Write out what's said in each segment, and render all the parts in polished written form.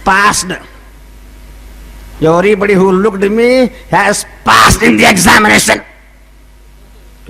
passed. Everybody who looked at me has passed in the examination.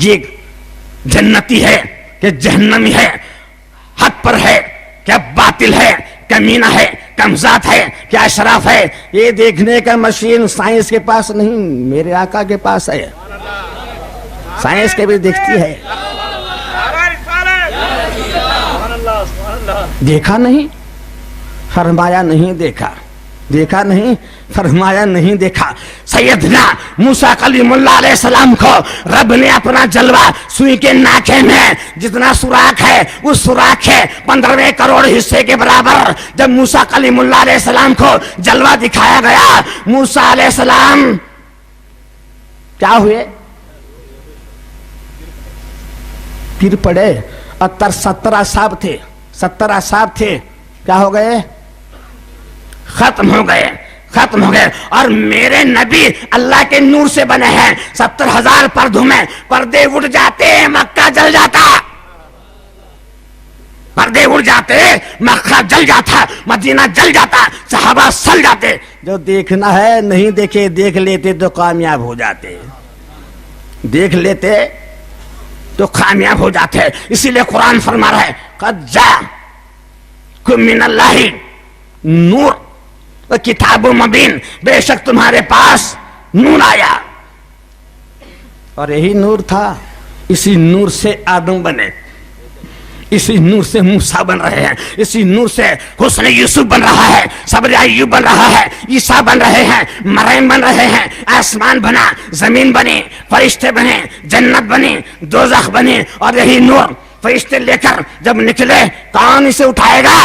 یہ جنتی ہے کہ جہنمی ہے، حق پر ہے کیا باطل ہے، کمینہ ہے کمزاد ہے کیا اشراف ہے، یہ دیکھنے کا مشین سائنس کے پاس نہیں، میرے آقا کے پاس ہے. سائنس کے بھی دیکھتی ہے. دیکھا نہیں فرمایا نہیں دیکھا، دیکھا نہیں فرمایا نہیں دیکھا. سیدنا موسیٰ کلیم اللہ علیہ السلام کو رب نے اپنا جلوہ سوئی کے ناکے میں جتنا سوراخ ہے اس سوراخ کے 15 کروڑ حصے کے برابر جب موسیٰ کلیم اللہ علیہ السلام کو جلوہ دکھایا گیا، موسیٰ علیہ السلام کیا ہوئے؟ گر پڑے. 70 اصحاب تھے، 70 اصحاب تھے، کیا ہو گئے؟ ختم ہو گئے، ختم ہو گئے. اور میرے نبی اللہ کے نور سے بنے ہیں. 70,000 پردوں میں پردے اٹھ جاتے، مکہ جل جاتا. پردے اٹھ جاتے، مکہ جل جاتا، مدینہ جل جاتا، صحابہ سل جاتے. جو دیکھنا ہے نہیں دیکھے، دیکھ لیتے تو کامیاب ہو جاتے، دیکھ لیتے تو کامیاب ہو جاتے. اسی لیے قرآن فرما رہا ہے قد جاءکم من اللہ نور کتاب مبین، بے شک تمہارے پاس نور آیا. اور یہی نور تھا، اسی نور سے آدم بنے، اسی نور سے موسیٰ بن رہے ہیں، اسی نور سے حسن یوسف بن رہا ہے، صبر ایوب بن رہا ہے، عیسیٰ بن رہے ہیں، مریم بن رہے ہیں. آسمان بنا، زمین بنی، فرشتے بنے، جنت بنی، دوزخ بنی. اور یہی نور فرشتے لے کر جب نکلے کون اسے اٹھائے گا؟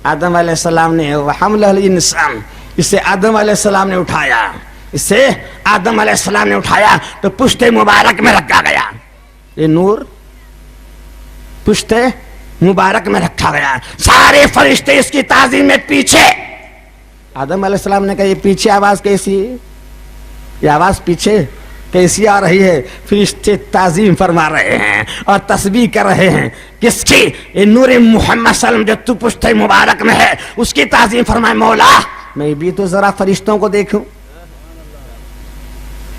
آدم علیہ السلام نے. وحملہ الانسان، اسے آدم علیہ السلام نے اٹھایا، اسے آدم علیہ السلام نے اٹھایا تو پشت مبارک میں رکھا گیا. یہ نور پشت مبارک میں رکھا گیا. سارے فرشتے اس کی تعظیم میں پیچھے. آدم علیہ السلام نے کہا یہ پیچھے آواز کیسی ہے؟ یہ آواز پیچھے کیسی آ رہی ہے؟ فرشتے تعظیم فرما رہے ہیں اور تسبیح کر رہے ہیں. کس کی؟ یہ نور محمد صلی اللہ علیہ وسلم جو تو پشت مبارک میں ہے اس کی تعظیم فرمائے. مولا میں بھی تو ذرا فرشتوں کو دیکھوں.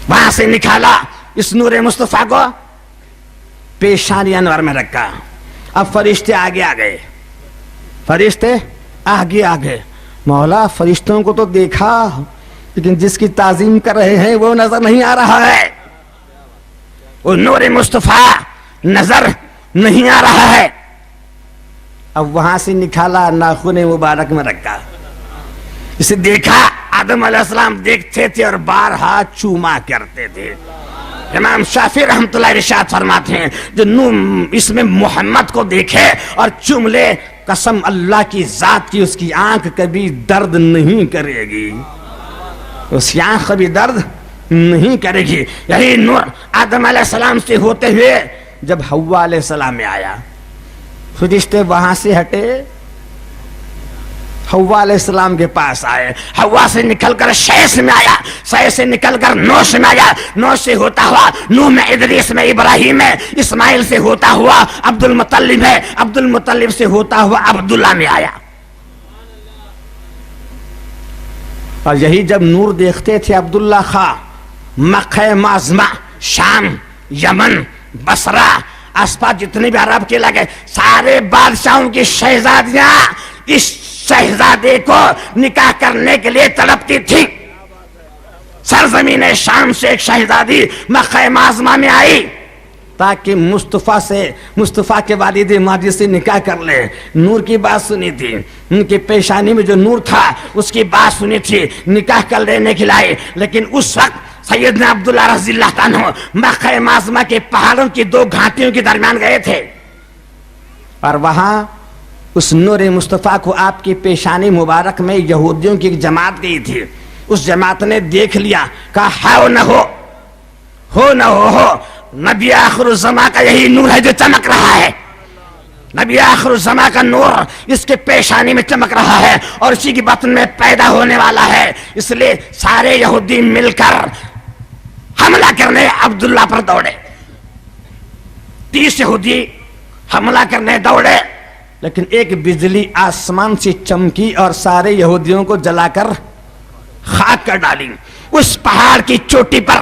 وہاں سے نکالا اس نور مصطفیٰ کو، پیشانی انور میں رکھا. اب فرشتے آگے آ گئے، فرشتے آگے آ گئے. مولا فرشتوں کو تو دیکھا لیکن جس کی تعظیم کر رہے ہیں وہ نظر نہیں آ رہا ہے، وہ نور مصطفیٰ نظر نہیں آ رہا ہے. اب وہاں سے نکالا، ناخن مبارک میں رکھا. اسے دیکھا، آدم علیہ السلام دیکھتے تھے اور بارہا چوما کرتے تھے. امام شافعی رحمۃ اللہ ارشاد فرماتے ہیں جو اس میں محمد کو دیکھے اور چوم لے، قسم اللہ کی ذات کی اس کی آنکھ کبھی درد نہیں کرے گی، اس کی آنکھ کبھی درد نہیں کرے گی. یہی نور آدم علیہ السلام سے ہوتے ہوئے جب حوا علیہ السلام میں آیا، فرشتے وہاں سے ہٹے، حوا علیہ السلام کے پاس آئے. حوا سے نکل کر شیش میں آیا، شیش سے نکل کر نوش میں آیا، نوش سے ہوتا ہوا نوح میں، ادریس میں، ابراہیم میں، اسماعیل سے ہوتا ہوا عبد المطلب ہے، عبد المطلب سے ہوتا ہوا عبداللہ میں آیا. اور یہی جب نور دیکھتے تھے عبداللہ خان، مکہ معظمہ، شام، یمن، بصرہ، آس پاس جتنے بھی عرب کے لگے سارے بادشاہوں کی شہزادیاں اس شہزادے کو نکاح کرنے کے لیے تڑپتی تھی. سرزمین شام سے ایک شہزادی مکہ معظمہ میں آئی تاکہ مصطفیٰ کے والد ماجد سے نکاح کر لے. نور کی بات سنی تھی، ان کی پیشانی میں جو نور تھا اس کی بات سنی تھی، نکاح کر لینے کے لیے. لیکن اس وقت سیدنا عبداللہ رضی اللہ عنہ مکہ معظمہ کے پہاڑوں کی 2 گھاٹیوں کے درمیان گئے تھے اور وہاں اس نور مصطفیٰ کو آپ کی پیشانی مبارک میں یہودیوں کی ایک جماعت گئی تھی. اس جماعت نے دیکھ لیا، کہا ہو نہ ہو نہ ہو، نبی آخر الزمان کا یہی نور ہے جو چمک رہا ہے. نبی آخر الزمان کا نور اس کے پیشانی میں چمک رہا ہے اور اسی کی بطن میں پیدا ہونے والا ہے. اس لیے سارے یہودی مل کر حملہ کرنے عبداللہ پر دوڑے. 30 یہودی حملہ کرنے دوڑے، لیکن ایک بجلی آسمان سے چمکی اور سارے یہودیوں کو جلا کر خاک کر ڈالی. اس پہاڑ کی چوٹی پر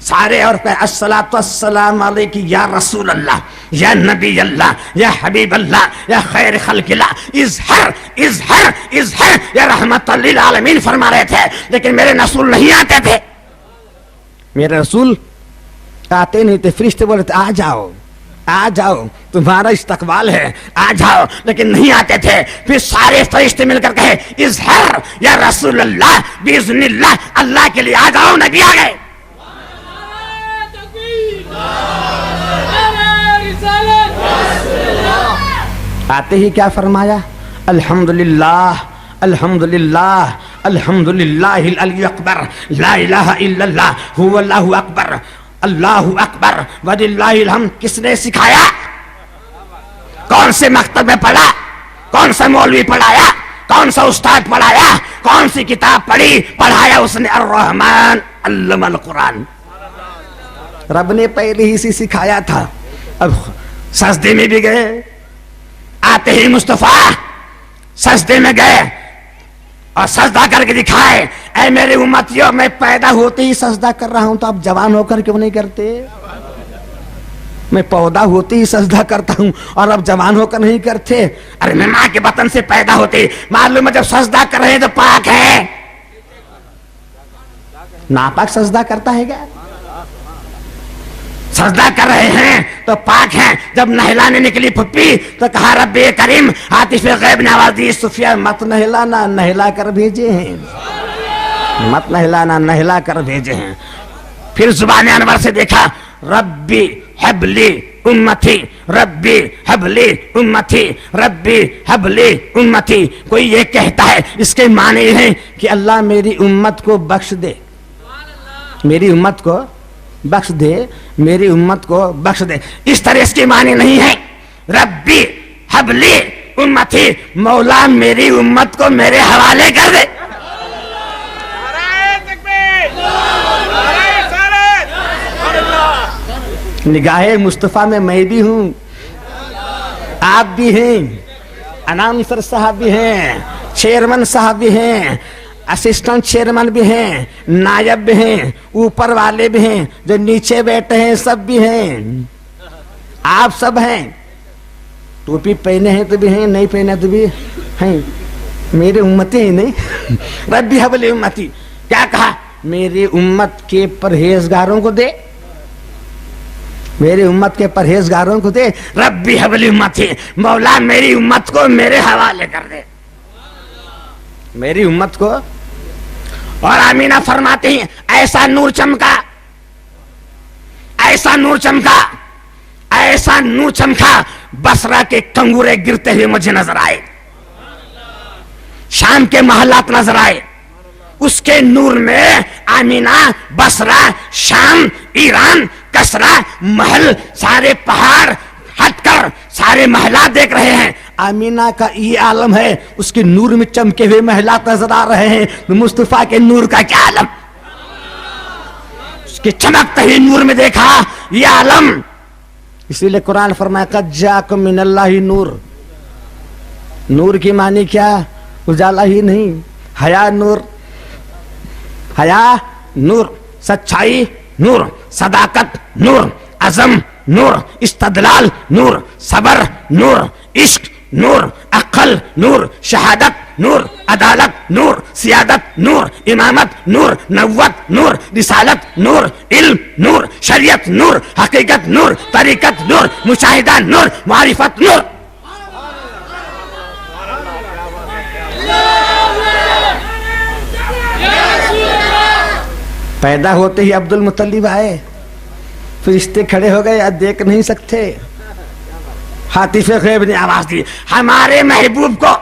سارے اور پہ الصلاۃ والسلام علیک یا رسول اللہ، یا نبی اللہ، یا حبیب اللہ، یا خیر خلق اللہ، اظہر اظہر اظہر یا رحمت للعالمین فرما رہے تھے، لیکن میرے رسول نہیں آتے تھے. میرے رسول آتے نہیں تھے، فرشتے بولے تھے آ جاؤ آ جاؤ تمہارا استقبال ہے آ جاؤ، لیکن نہیں آتے تھے. پھر سارے فرشتے مل کر کہے اظہر یا رسول اللہ باذن اللہ، اللہ کے لیے آ جاؤ. نبی آ گئے. آتے ہی کیا فرمایا؟ الحمدللہ الحمدللہ الحمدللہ العلی اکبر لا الہ الا اللہ هو اللہ اکبر اللہ اکبر وللہ الحمد. کس نے سکھایا؟ کون سے مکتب میں پڑھا؟ کون سا مولوی پڑھایا؟ کون سا استاد پڑھایا؟ کون سی کتاب پڑھی پڑھایا اس نے؟ الرحمن علم القرآن. رب نے پہلے ہی سے سکھایا تھا. اب سجدے میں بھی گئے، آتے ہی مصطفیٰ سجدے میں گئے اور سجدہ کر کے دکھائے. اے میرے امتیوں، میں پیدا ہوتے ہی سجدہ کر رہا ہوں، تو اب جوان ہو کر کیوں نہیں کرتے؟ میں پیدا ہوتے ہی سجدہ کرتا ہوں اور اب جوان ہو کر نہیں کرتے. ارے میں ماں کے بطن سے پیدا ہوتے معلوم ہے جب سجدہ کر رہے ہیں تو پاک ہے. ناپاک سجدہ کرتا ہے کیا؟ سجدہ کر رہے ہیں تو پاک ہیں. جب نہلانے نکلی پھپھی تو کہا رب کریم عاطف غیب نے آواز دی سفیہ مت نہلانا، نہلا کر بھیجے ہیں، مت نہلانا، نہلا کر بھیجے ہیں. پھر زبان انور سے دیکھا ربی حبلی امتی ربی حبلی امتی ربی حبلی امتی. کوئی یہ کہتا ہے اس کے معنی ہیں کہ اللہ میری امت کو بخش دے، میری امت کو بخش دے، میری امت کو بخش دے. اس طرح اس کی معنی نہیں ہے ربی حبلی امتی مولا میری امت کو میرے حوالے کر دے. نگاہ مصطفیٰ میں بھی ہوں، آپ بھی ہیں، اناؤنسر صاحب بھی ہیں، چیئرمین صاحب بھی ہیں، اسسٹنٹ چیئرمین بھی ہیں، نائب بھی ہیں، اوپر والے بھی ہیں، جو نیچے بیٹھے ہیں سب بھی ہیں، آپ سب ہیں. ٹوپی پہنے ہیں تو بھی ہیں، نہیں پہنے تو بھی ہیں. میرے امتی ہی نہیں. ربی حبلی امتی کیا کہا؟ میری امت کے پرہیزگاروں کو دے، میری امت کے پرہیزگاروں کو دے. ربی حبلی امتی مولا میری امت کو میرے حوالے کر دے، میری امت کو. اور آمینہ فرماتے ہیں ایسا نور چمکا، ایسا نور چمکا، ایسا نور چمکا بصرہ کے کنگورے گرتے ہوئے مجھے نظر آئے، شام کے محلات نظر آئے. اس کے نور میں آمینہ، بصرہ، شام، ایران، کسرا، محل، سارے پہاڑ ہٹ کر سارے محلات دیکھ رہے ہیں. آمینہ کا یہ عالم ہے، اس کے نور میں چمکے ہوئے محلات نظر آ رہے ہیں. مصطفیٰ کے نور کا کیا عالم، اس کے چمکتے ہوئے نور میں دیکھا یہ عالم. اسی لیے قرآن فرمایا قد جاءکم من اللہ نور. نور کی معنی کیا؟ اجالا ہی نہیں، حیا نور، حیا نور، سچائی نور، صداقت نور، عزم نور، استدلال نور، صبر نور، عشق نور، عقل نور، شہادت نور، عدالت نور، سیادت نور، امامت نور، نبوت نور، رسالت نور، علم نور، شریعت نور، حقیقت نور، طریقت نور، مشاہدہ نور، معرفت نور. پیدا ہوتے ہی عبد المطلب آئے، فرشتے کھڑے ہو گئے، دیکھ نہیں سکتے. عاطف غیب نے آواز دی ہمارے محبوب کو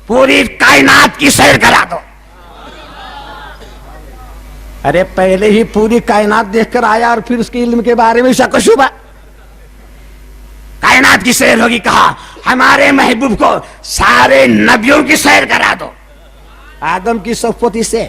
پوری کائنات کی سیر کرا دو. ارے پہلے ہی پوری کائنات دیکھ کر آیا اور پھر اس کے علم کے بارے میں شک و شبہ. کائنات کی سیر ہوگی، کہا ہمارے محبوب کو سارے نبیوں کی سیر کرا دو. آدم کی صفت اس سے،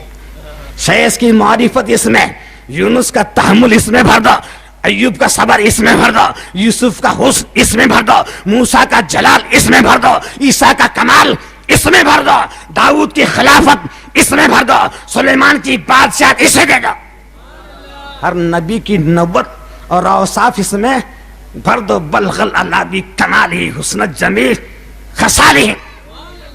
شیس کی معرفت اس میں، یونس کا تحمل اس میں بھر دو، ایوب کا صبر اس میں بھر دو، یوسف کا حسن اس میں بھر دو، موسیٰ کا جلال اس میں بھر دو، عیسیٰ کا کمال اس میں بھر دو، داؤد کی خلافت اس میں بھر دو، سلیمان کی بادشاہت اسے دے دو. ہر نبی کی نبوت اور اوصاف اس میں بھر دو. بلغل اللہ بھی کمالی حسن جمیل خصالی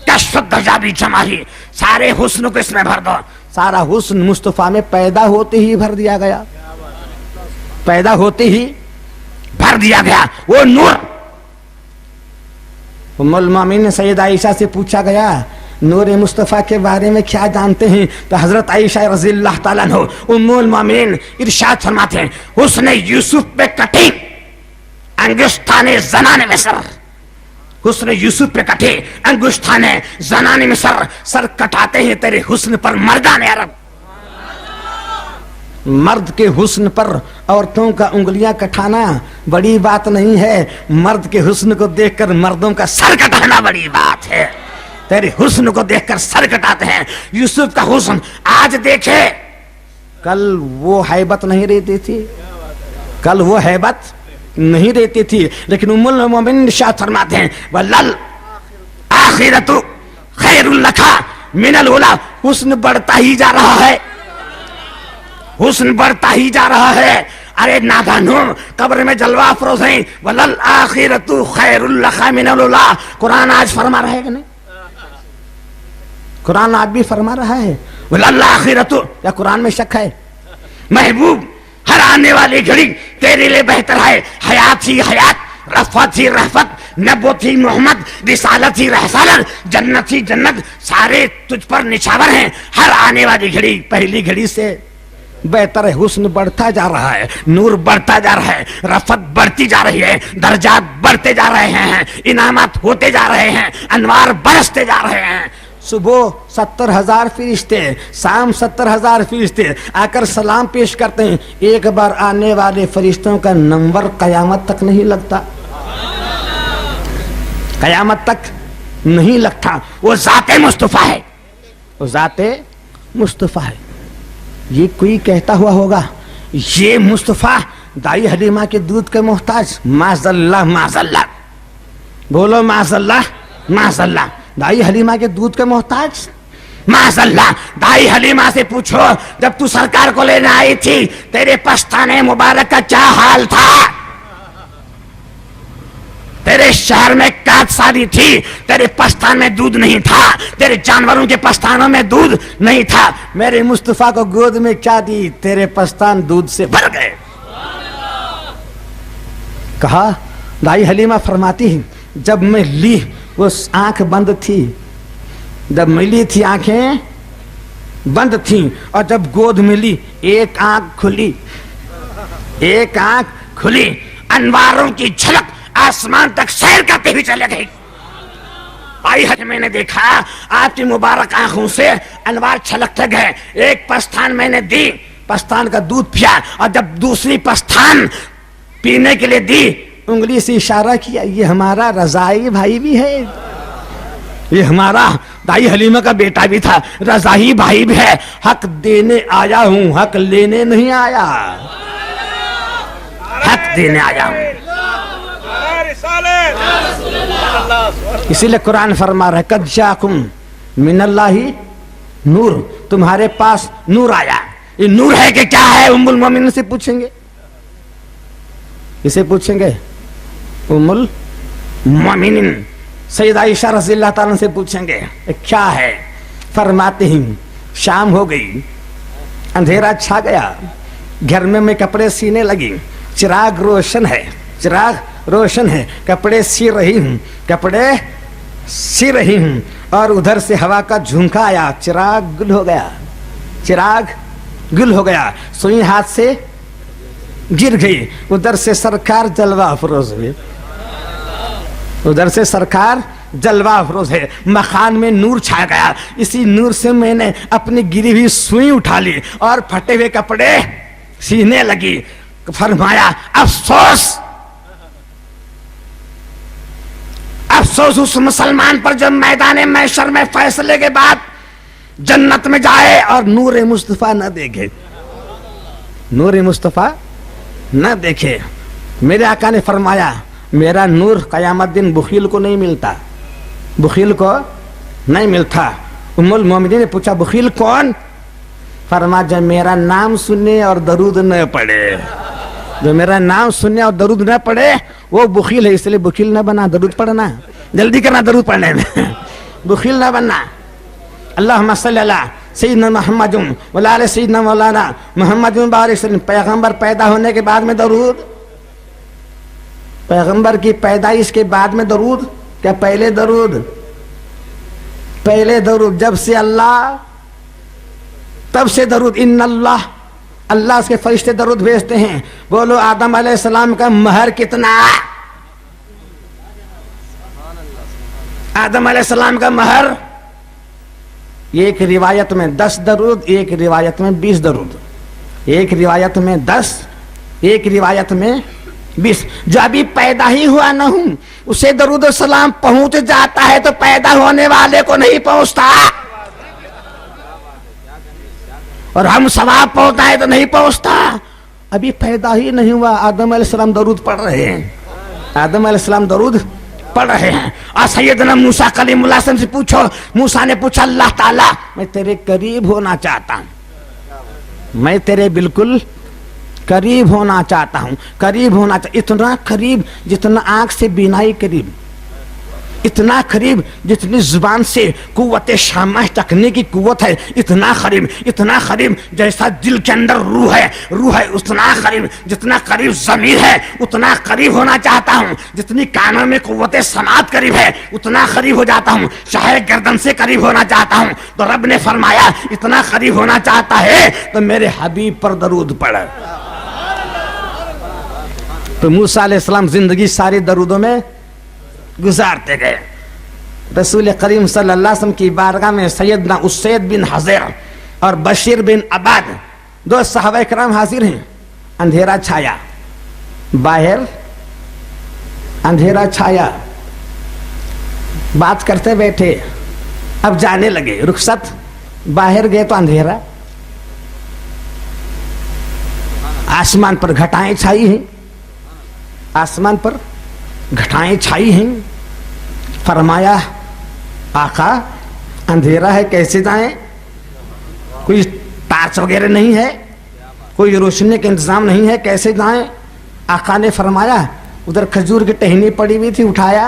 کشف دجابی جمالی, سارے حسن کو اس میں بھر دو. سارا حسن مصطفیٰ میں پیدا ہوتے ہی بھر دیا گیا, پیدا ہوتے ہی بھر دیا گیا وہ نور. ام المومنین سیدہ عائشہ سے پوچھا گیا نور مصطفیٰ کے بارے میں کیا جانتے ہیں, تو حضرت عائشہ رضی اللہ تعالیٰ عنہ ام المومنین ارشاد فرماتے ہیں حسن یوسف پہ کٹی انگشتان زنان مصر, حسن یوسف پہ کٹے انگشتان زنان مصر, سر کٹاتے ہیں تیرے حسن پر مردان عرب. مرد کے حسن پر عورتوں کا انگلیاں کٹانا بڑی بات نہیں ہے, مرد کے حسن کو دیکھ کر مردوں کا سر کٹانا بڑی بات ہے. تیرے حسن کو دیکھ کر سر کٹاتے ہیں. یوسف کا حسن آج دیکھے, کل وہ ہیبت نہیں رہتی تھی, کل وہ ہیبت نہیں رہتی تھی, لیکن ام المومنین ارشاد فرماتے ہیں ولل آخرت خیر لک من الاولی. حسن بڑھتا ہی جا رہا ہے, حسن بڑھتا ہی جا رہا ہے. ارے نادانوں قبر میں جلوہ افروز ہیں. ولل آخرت خیر لک من الاولی. قرآن آج فرما رہا ہے کہ نہیں؟ قرآن آج بھی فرما رہا ہے ولل آخرت, یا قرآن میں شک ہے؟ محبوب ہر آنے والی گھڑی تیرے لیے بہتر ہے. حیات ہی حیات, رفعت ہی رفعت, نبوت ہی محمد, رسالت ہی رسالت, جنت ہی جنت, سارے تجھ پر نچھاور ہیں. ہر آنے والی گھڑی پہلی گھڑی سے بہتر ہے. حسن بڑھتا جا رہا ہے, نور بڑھتا جا رہا ہے, رفعت بڑھتی جا رہی ہے, درجات بڑھتے جا رہے ہیں, انعامات ہوتے جا رہے ہیں, انوار برستے جا رہے ہیں. صبح 70,000 فرشتے, شام 70,000 فرشتے آ کر سلام پیش کرتے ہیں. ایک بار آنے والے فرشتوں کا نمبر قیامت تک نہیں لگتا, قیامت تک نہیں لگتا. وہ ذات مصطفیٰ ہے, وہ ذات مصطفیٰ ہے. یہ کوئی کہتا ہوا ہوگا یہ مصطفیٰ دائی حلیمہ کے دودھ کے محتاج, معاذ اللہ معاذ اللہ, بولو معاذ اللہ معاذ اللہ. دائی حلیمہ کے دودھ کے محتاج معاذ اللہ. دائی حلیمہ سے پوچھو جب تو سرکار کو لینے آئی تھی تیرے پستانے مبارک کا کیا حال تھا, تیرے شہر میں کات سادی تھی, تیرے پستان میں دودھ نہیں تھا, تیرے جانوروں کے پستانوں میں دودھ نہیں تھا. میرے مصطفیٰ کو گود میں کیا دی, تیرے پستان دودھ سے بھر گئے. کہا دائی حلیمہ فرماتی ہے جب میں لی وہ آنکھ بند تھی, جب میں لی تھی آنکھیں بند تھیں, اور جب گود میں لی ایک آنکھ کھلی, ایک آنکھ کھلی, انواروں کی جھلک آسمان تک سیر کرتے ہوئے چلے گئی. آئی حج میں نے دیکھا آپ کی مبارک آنکھوں سے انوار چھلکتے گئے. ایک پستان میں نے دی, پستان کا دودھ پیا, اور جب دوسری پستان پینے کے لیے دی انگلی سے اشارہ کیا یہ ہمارا رضائی بھائی بھی ہے, یہ ہمارا دائی حلیمہ کا بیٹا بھی تھا, رضائی بھائی بھی ہے. حق دینے آیا ہوں, حق لینے نہیں آیا, حق دینے آیا ہوں. اسی لئے قرآن فرما رہا ہے قد جاکم من اللہ نور, تمہارے پاس نور آیا. یہ نور ہے کہ کیا ہے ام المومنین سے پوچھیں گے, اسے پوچھیں گے ام المومنین سیدہ عائشہ رضی اللہ تعالیٰ سے پوچھیں گے کیا ہے. فرماتے ہیں شام ہو گئی, اندھیرا چھا گیا, گھر میں کپڑے سینے لگی, چراغ روشن ہے, چراغ روشن ہے, کپڑے سی رہی ہوں, کپڑے سی رہی ہوں, اور ادھر سے ہوا کا جھونکا آیا, چراغ گل ہو گیا, چراغ گل ہو گیا, سوئی ہاتھ سے گر گئی. ادھر سے سرکار جلوہ افروز ہوئے, ادھر سے سرکار جلوہ افروز ہے, مکان میں نور چھا گیا. اسی نور سے میں نے اپنی گری ہوئی سوئی اٹھا لی اور پھٹے ہوئے کپڑے سینے لگی. فرمایا افسوس, افسوس اس مسلمان پر جو میدان محشر میں فیصلے کے بعد جنت میں جائے اور نور مصطفیٰ نہ دیکھے, نور مصطفیٰ نہ دیکھے. میرے آقا نے فرمایا میرا نور قیامت دن بخیل کو نہیں ملتا, بخیل کو نہیں ملتا. ام المومنین نے پوچھا بخیل کون؟ فرما جو میرا نام سنے اور درود نہ پڑے، جو میرا نام سننے اور درود نہ پڑھے وہ بخیل ہے، اس لیے بخیل نہ بنا، درود پڑھنا، جلدی کرنا درود پڑھنے میں، بخیل نہ بننا۔ اللہم صلی اللہ سیدنا محمد وعلی آل سیدنا مولانا محمد بارک وسلم۔ پیغمبر پیدا ہونے کے بعد میں درود، پیغمبر کی پیدائش کے بعد میں درود، کیا پہلے درود؟ پہلے درود، جب سے اللہ تب سے درود۔ ان اللہ، اللہ اس کے فرشتے درود بھیجتے ہیں۔ بولو آدم علیہ السلام کا مہر کتنا؟ آدم علیہ السلام کا مہر ایک روایت میں 10 درود، ایک روایت میں 20 درود، ایک روایت میں 10، ایک روایت میں 20۔ جو ابھی پیدا ہی ہوا نہ ہوں اسے درود و سلام پہنچ جاتا ہے تو پیدا ہونے والے کو نہیں پہنچتا، اور ہم ثواب پہنچتا ہے تو نہیں پہنچتا۔ ابھی پیدا ہی نہیں ہوا آدم علیہ السلام درود پڑھ رہے ہیں، آدم علیہ السلام درود پڑھ رہے ہیں۔ اور سیدنا موسیٰ کلیم اللہ سے پوچھو، موسیٰ نے پوچھا اللہ تعالیٰ میں تیرے قریب ہونا چاہتا ہوں، میں تیرے بالکل قریب ہونا چاہتا ہوں، قریب ہونا اتنا قریب جتنا آنکھ سے بینائی قریب، اتنا قریب جتنی زبان سے قوت شامہ چکھنے کی قوت ہے، اتنا قریب، اتنا قریب جیسا دل کے اندر روح ہے، روح ہے اتنا قریب، جتنا قریب ضمیر ہے اتنا قریب ہونا چاہتا ہوں، جتنی کانوں میں قوت سماعت قریب ہے اتنا قریب ہو جاتا ہوں، شاہ گردن سے قریب ہونا چاہتا ہوں۔ تو رب نے فرمایا اتنا قریب ہونا چاہتا ہے تو میرے حبیب پر درود پڑھ۔ تو موسیٰ علیہ السلام زندگی ساری درودوں میں گزارتے گئے۔ رسول کریم صلی اللہ علیہ وسلم کی بارگاہ میں سیدنا اسید بن حضیر اور بشیر بن عباد 2 صحابہ کرام حاضر ہیں۔ اندھیرا چھایا، باہر اندھیرا چھایا، بات کرتے بیٹھے، اب جانے لگے رخصت، باہر گئے تو اندھیرا، آسمان پر گھٹائیں چھائی ہیں، آسمان پر گھٹائیں چھائی ہیں۔ فرمایا آقا اندھیرا ہے کیسے جائیں، کوئی ٹارچ وغیرہ نہیں ہے، کوئی روشنی کا انتظام نہیں ہے، کیسے جائیں؟ آقا نے فرمایا ادھر کھجور کی ٹہنی پڑی ہوئی تھی، اٹھایا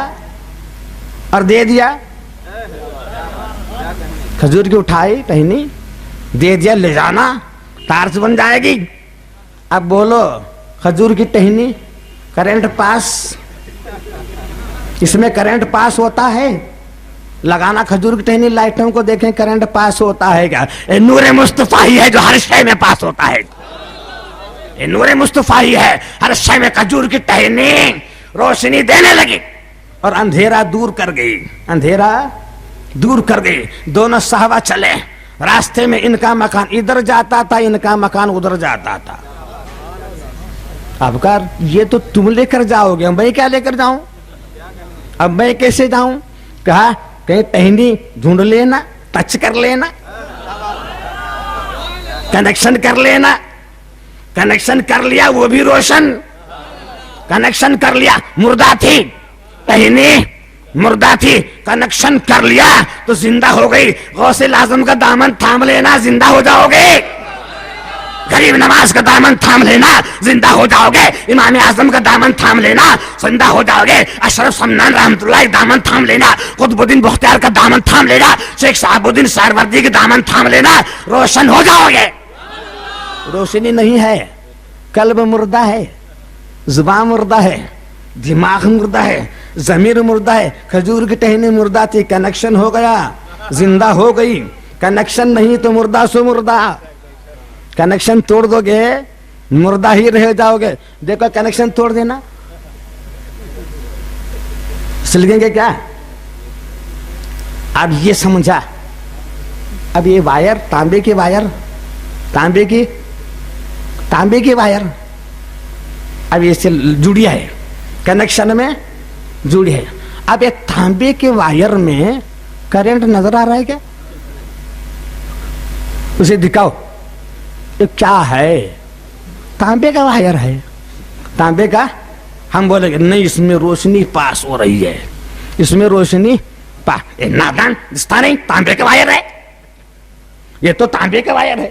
اور دے دیا، کھجور کی اٹھائی ٹہنی دے دیا، لے جانا ٹارچ بن جائے گی۔ اب بولو کھجور کی ٹہنی کرنٹ پاس، اس میں کرنٹ پاس ہوتا ہے؟ لگانا کھجور کی ٹہنی، لائٹوں کو دیکھیں کرنٹ پاس ہوتا ہے کیا؟ اے نور مصطفیٰ ہی ہے جو ہر شے میں پاس ہوتا ہے، اے نور مصطفیٰ ہی ہے ہر شے میں۔ کھجور کی ٹہنی روشنی دینے لگی اور اندھیرا دور کر گئی، اندھیرا دور کر گئی۔ دونوں صحابہ چلے، راستے میں ان کا مکان ادھر جاتا تھا، ان کا مکان ادھر جاتا تھا۔ اب کہا یہ تو تم لے کر جاؤ گے، میں کیا لے کر جاؤں، اب میں کیسے جاؤں؟ کہا کہیں ٹہنی ڈھونڈ لینا، ٹچ کر لینا، کنیکشن کر لینا۔ کنیکشن کر لیا، وہ بھی روشن، کنیکشن کر لیا، مردہ تھی ٹہنی، مردہ تھی، کنیکشن کر لیا تو زندہ ہو گئی۔ غوث اعظم کا دامن تھام لینا، زندہ ہو جاؤ گے۔ غریب نواز کا دامن تھام لینا، زندہ ہو جاؤ گے۔ امام اعظم کا دامن تھام لینا، زندہ ہو جاؤ گے۔ اشرف سمنان رحمۃ اللہ دامن تھام لینا، قطب الدین بختیار کا دامن تھام لینا، شیخ صاحب الدین سہروردی کے دامن تھام لینا، روشن ہو جاؤ گے۔ روشنی نہیں ہے، قلب مردہ ہے، زبان مردہ ہے، دماغ مردہ ہے، ضمیر مردہ ہے۔ کھجور کی ٹہنی مردہ تھی، کنیکشن ہو گیا، زندہ ہو گئی۔ کنیکشن نہیں تو مردہ سو مردہ، کنیکشن توڑ دو گے مردہ ہی رہ جاؤ گے۔ دیکھو کنیکشن توڑ دینا، سلگیں گے کیا؟ اب یہ سمجھا، اب یہ وائر تانبے کی وائر، تانبے کی وائر اب اس سے جڑی ہے، کنیکشن میں جڑی ہے۔ اب یہ تانبے کے وائر میں کرنٹ نظر آ رہا ہے کیا؟ اسے دکھاؤ یہ کیا ہے؟ تانبے کا وائر ہے، تانبے کا۔ ہم بولے گے نہیں اس میں روشنی پاس ہو رہی ہے، اس میں روشنی نادان دستا نہیں، تانبے کا وائر ہے، یہ تو تانبے کا وائر ہے۔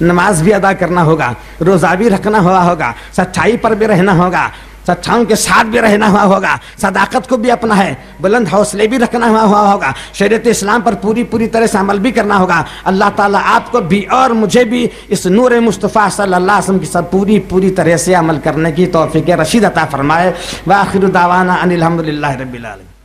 نماز بھی ادا کرنا ہوگا، روزہ بھی رکھنا ہوا ہوگا، سچائی پر بھی رہنا ہوگا، سچاؤں کے ساتھ بھی رہنا ہوا ہوگا، صداقت کو بھی اپنا ہے، بلند حوصلے بھی رکھنا ہوا ہوگا، شریعت اسلام پر پوری طرح سے عمل بھی کرنا ہوگا۔ اللہ تعالیٰ آپ کو بھی اور مجھے بھی اس نور مصطفیٰ صلی اللہ علیہ وسلم کی سب پوری طرح سے عمل کرنے کی توفیق رشید عطا فرمائے۔ وآخر دعوانا ان الحمدللہ رب العالمین۔